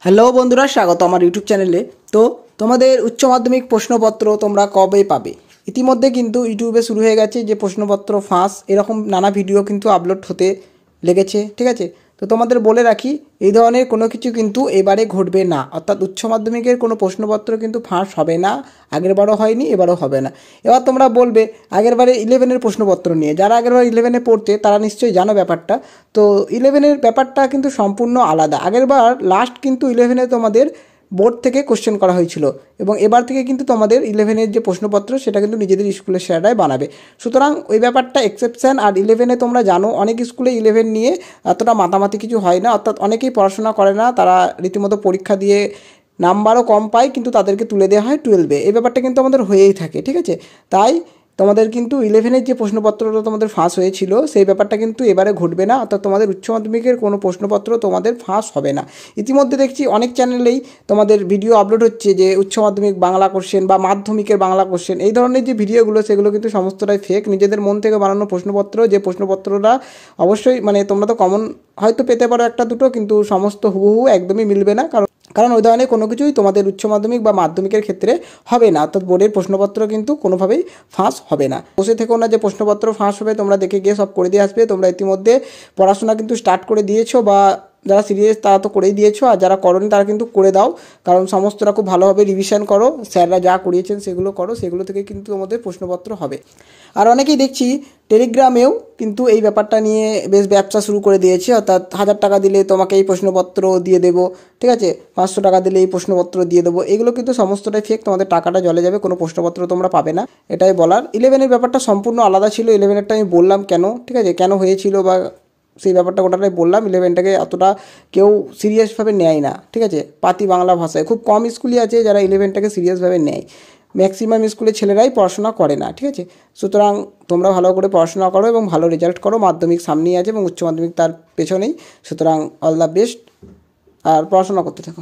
Hello বন্ধুরা, স্বাগত আমার ইউটিউব চ্যানেলে। তো তোমাদের উচ্চ মাধ্যমিক প্রশ্নপত্র তোমরা কবে পাবে? ইতিমধ্যে কিন্তু ইউটিউবে শুরু হয়ে গেছে যে প্রশ্নপত্র ফাঁস, এরকম নানা ভিডিও কিন্তু আপলোড হতে লেগেছে, ঠিক আছে? তো তোমাদের বলে রাখি, এই ধরনের কোনো কিছু কিন্তু এবারে ঘটবে না, অর্থাৎ উচ্চ মাধ্যমিকের কোনো প্রশ্নপত্র কিন্তু ফাঁস হবে না। আগেরবারও হয়নি, এবারও হবে না। এবার তোমরা বলবে আগেরবারে 11-এর প্রশ্নপত্র নিয়ে, যারা আগেরবার 11-এ পড়তে তারা নিশ্চয়ই জানো ব্যাপারটা। তো 11-এর ব্যাপারটা কিন্তু সম্পূর্ণ আলাদা। আগেরবার লাস্ট কিন্তু 11-এ তোমাদের বোর্ড থেকে কোশ্চেন করা হয়েছিল, এবং এবার থেকে কিন্তু তোমাদের 11-এর যে প্রশ্নপত্র সেটা কিন্তু নিজেদের স্কুলের স্যাররাই বানাবে। সুতরাং ওই ব্যাপারটা এক্সেপশন। আর 11-এ তোমরা জানো অনেক স্কুলে 11 নিয়ে এতটা মাতামাতি কিছু হয় না, অর্থাৎ অনেকেই পড়াশোনা করে না, তারা রীতিমতো পরীক্ষা দিয়ে নাম্বারও কম পায়, কিন্তু তাদেরকে তুলে দেওয়া হয় 12-এ। এই ব্যাপারটা কিন্তু আমাদের হয়েই থাকে, ঠিক আছে? তাই তোমাদের কিন্তু 11-এর যে প্রশ্নপত্রটা তোমাদের ফাঁস হয়েছিল সেই ব্যাপারটা কিন্তু এবারে ঘটবে না, অর্থাৎ তোমাদের উচ্চ মাধ্যমিকের কোনো প্রশ্নপত্র তোমাদের ফাঁস হবে না। ইতিমধ্যে দেখছি অনেক চ্যানেলেই তোমাদের ভিডিও আপলোড হচ্ছে যে উচ্চ মাধ্যমিক বাংলা কোশ্চেন বা মাধ্যমিকের বাংলা কোশ্চেন, এই ধরনের যে ভিডিওগুলো সেগুলো কিন্তু সমস্তটাই ফেক, নিজেদের মন থেকে বানানো প্রশ্নপত্র। যে প্রশ্নপত্রটা অবশ্যই তোমরা তো কমন হয়তো পেতে পারো একটা দুটো, কিন্তু সমস্ত হুবহু একদমই মিলবে না, কারণ ওই ধরনের কোনো কিছুই তোমাদের উচ্চ মাধ্যমিক বা মাধ্যমিকের ক্ষেত্রে হবে না, অর্থাৎ বোর্ডের প্রশ্নপত্র কিন্তু কোনোভাবেই ফাঁস হবে না। বসে থেকো না যে প্রশ্নপত্র ফাঁস হবে, তোমরা দেখে গিয়ে সব করে দিয়ে আসবে। তোমরা ইতিমধ্যে পড়াশোনা কিন্তু স্টার্ট করে দিয়েছো, বা যারা সিরিয়াস তারা তো করেই দিয়েছো, আর যারা করোনি তারা কিন্তু করে দাও, কারণ সমস্তটা খুব ভালোভাবে রিভিশন করো, স্যাররা যা করিয়েছেন সেগুলো করো, সেগুলো থেকে কিন্তু তোমাদের প্রশ্নপত্র হবে। আর অনেকেই দেখছি টেলিগ্রামেও কিন্তু এই ব্যাপারটা নিয়ে বেশ ব্যবসা শুরু করে দিয়েছে, অর্থাৎ 1000 টাকা দিলে তোমাকে এই প্রশ্নপত্র দিয়ে দেবো, ঠিক আছে? 500 টাকা দিলে এই প্রশ্নপত্র দিয়ে দেবো। এগুলো কিন্তু সমস্তটাই ফেক, তোমাদের টাকাটা জলে যাবে, কোনো প্রশ্নপত্র তোমরা পাবে না, এটাই বলার। 11-এর ব্যাপারটা সম্পূর্ণ আলাদা ছিল। 11-এরটা আমি বললাম কেন, ঠিক আছে, কেন হয়েছিল বা সেই ব্যাপারটা গোটাটাই বললাম। 11টাকে অতটা কেউ সিরিয়াসভাবে নেয় না, ঠিক আছে? পাতি বাংলা ভাষায় খুব কম স্কুলই আছে যারা 11টাকে সিরিয়াসভাবে নেয়, ম্যাক্সিমাম স্কুলের ছেলেরাই পড়াশোনা করে না, ঠিক আছে? সুতরাং তোমরা ভালো করে পড়াশোনা করো এবং ভালো রেজাল্ট করো। মাধ্যমিক সামনেই আছে এবং উচ্চ মাধ্যমিক তার পেছনেই। সুতরাং অল দ্য বেস্ট, আর পড়াশোনা করতে থাকো।